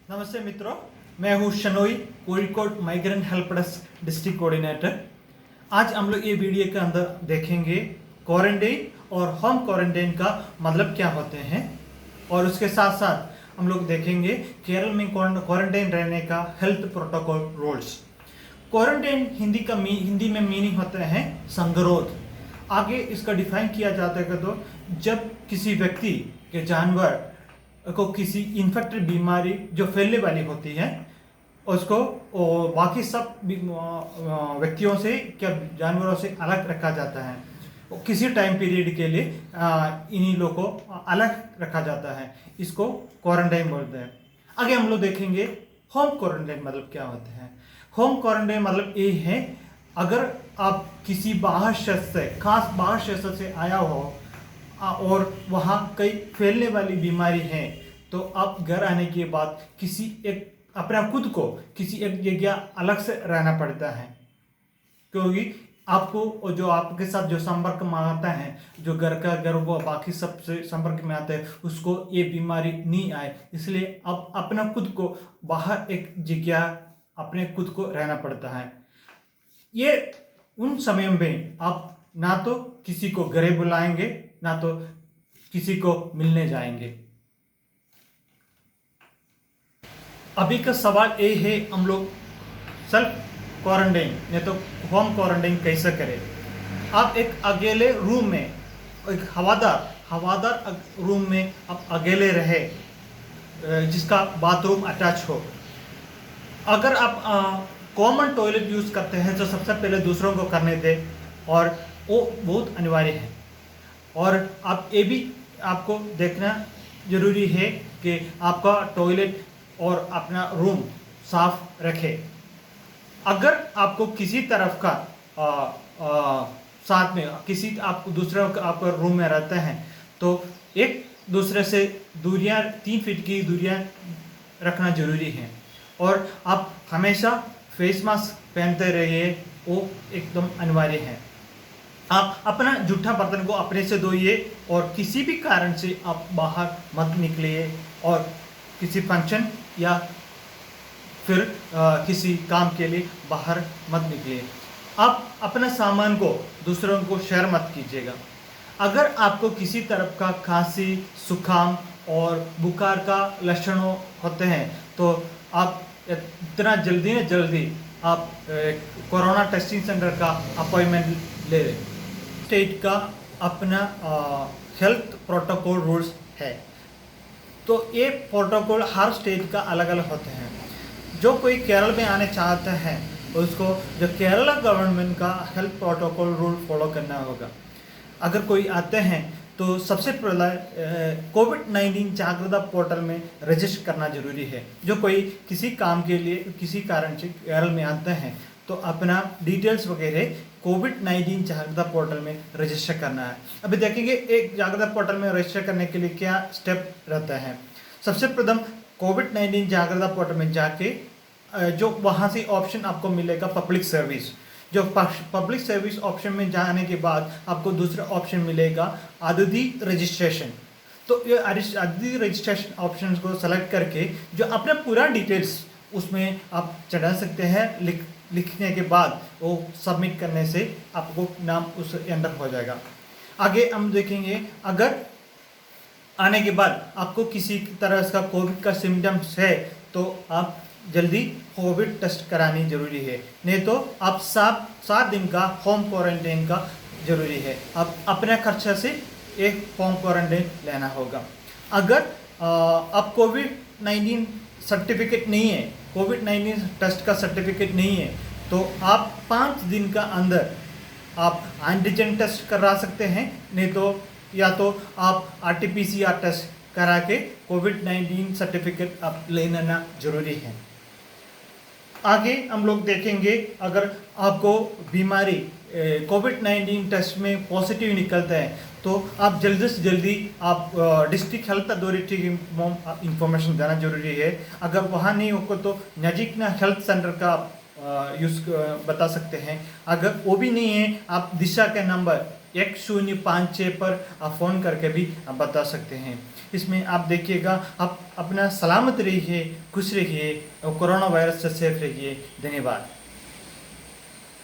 नमस्ते मित्रों, मैं हूँ Shenoy, Kozhikode migrant help desk district coordinator. आज हम लोग ये वीडियो के अंदर देखेंगे क्वारंटाइन और होम क्वारंटाइन का मतलब क्या होते हैं, और उसके साथ साथ हम लोग देखेंगे केरल में क्वारंटाइन रहने का health protocol rules. Quarantine Hindi में मीनिंग होता है संगरोध। आगे इसका डिफाइन किया जाता है तो जब किसी व्यक्ति के जानवर को किसी इन्फेक्टेड बीमारी जो फैलने वाली होती है उसको बाकी सब व्यक्तियों से क्या जानवरों से अलग रखा जाता है। किसी टाइम पीरियड के लिए इन्हीं लोगों को अलग रखा जाता है, इसको क्वारंटाइन बोलते हैं। आगे हम लोग देखेंगे होम क्वारंटाइन मतलब क्या होता है। होम क्वारंटाइन मतलब ये है, अगर आप किसी बाहर शहर से, खास बाहर शहर से आया हो और वहाँ कई फैलने वाली बीमारी है, तो आप घर आने के बाद किसी एक अपना खुद को किसी एक जगह अलग से रहना पड़ता है, क्योंकि आपको जो आपके साथ जो संपर्क में आता है, जो घर वो बाकी सबसे संपर्क में आता है, उसको ये बीमारी नहीं आए, इसलिए आप अपना खुद को बाहर एक जगह अपने खुद को रहना पड़ता है। ये उन समय में आप ना तो किसी को घरे बुलाएंगे, ना तो किसी को मिलने जाएंगे। अभी का सवाल ये है, हम लोग सेल्फ क्वारंटाइन नहीं तो होम क्वारंटाइन कैसे करें। आप एक अकेले रूम में, एक हवादार रूम में आप अकेले रहे, जिसका बाथरूम अटैच हो। अगर आप कॉमन टॉयलेट यूज़ करते हैं तो सबसे पहले दूसरों को करने दें, और वो बहुत अनिवार्य है। और आप ये भी आपको देखना जरूरी है कि आपका टॉयलेट और अपना रूम साफ रखें। अगर आपको किसी तरफ का साथ में किसी आप दूसरे का आपका रूम में रहते हैं, तो एक दूसरे से दूरियां 3 फीट की दूरियां रखना जरूरी है। और आप हमेशा फेस मास्क पहनते रहिए, वो एकदम अनिवार्य है। आप अपना जूठा बर्तन को अपने से धोइए, और किसी भी कारण से आप बाहर मत निकलिए, और किसी फंक्शन या फिर किसी काम के लिए बाहर मत निकलिए। आप अपना सामान को दूसरों को शेयर मत कीजिएगा। अगर आपको किसी तरफ का खांसी, जुकाम और बुखार का लक्षण होते हैं, तो आप इतना जल्दी आप कोरोना टेस्टिंग सेंटर का अपॉइंटमेंट ले लें। स्टेट का अपना हेल्थ प्रोटोकॉल रूल्स है, तो ये प्रोटोकॉल हर स्टेट का अलग अलग होते हैं। जो कोई केरल में आने चाहता है उसको जो केरला गवर्नमेंट का हेल्थ प्रोटोकॉल रूल फॉलो करना होगा। अगर कोई आते हैं तो सबसे पहले कोविड-19 जागरूकता पोर्टल में रजिस्टर करना जरूरी है। जो कोई किसी काम के लिए किसी कारण से केरल में आते हैं, तो अपना डिटेल्स वगैरह कोविड-19 जागरूकता पोर्टल में रजिस्टर करना है। अभी देखेंगे एक जागरूकता पोर्टल में रजिस्टर करने के लिए क्या स्टेप रहता है। सबसे प्रथम कोविड-19 जागरूकता पोर्टल में जाके जो वहाँ से ऑप्शन आपको मिलेगा पब्लिक सर्विस। जो पब्लिक सर्विस ऑप्शन में जाने के बाद आपको दूसरा ऑप्शन मिलेगा अतिथि रजिस्ट्रेशन। तो ये अतिथि रजिस्ट्रेशन ऑप्शन को सेलेक्ट करके जो अपना पूरा डिटेल्स उसमें आप चढ़ा सकते हैं। लिखने के बाद वो सबमिट करने से आपको नाम उस एंटर हो जाएगा। आगे हम देखेंगे, अगर आने के बाद आपको किसी तरह का कोविड का सिम्टम्स है, तो आप जल्दी कोविड टेस्ट करानी जरूरी है, नहीं तो आप 7 दिन का होम क्वारंटाइन का जरूरी है। आप अपने खर्चा से एक होम क्वारंटाइन लेना होगा। अगर आप कोविड-19 सर्टिफिकेट नहीं है, कोविड-19 टेस्ट का सर्टिफिकेट नहीं है, तो आप 5 दिन का अंदर आप एंटीजन टेस्ट करा सकते हैं, नहीं तो या तो आप RT-PCR टेस्ट करा के कोविड-19 सर्टिफिकेट आप ले लेना जरूरी है। आगे हम लोग देखेंगे, अगर आपको बीमारी कोविड-19 टेस्ट में पॉजिटिव निकलता है, तो आप जल्दी से जल्दी आप डिस्ट्रिक्ट हेल्थ अथॉरिटी की इंफॉर्मेशन देना जरूरी है। अगर वहाँ नहीं होगा तो नज़दीक ना हेल्थ सेंटर का आप यूज़ बता सकते हैं। अगर वो भी नहीं है, आप दिशा के नंबर 1056 पर आप फ़ोन करके भी आप बता सकते हैं। इसमें आप देखिएगा, आप अपना सलामत रहिए, खुश रहिए और कोरोना वायरस से सेफ रहिए। धन्यवाद।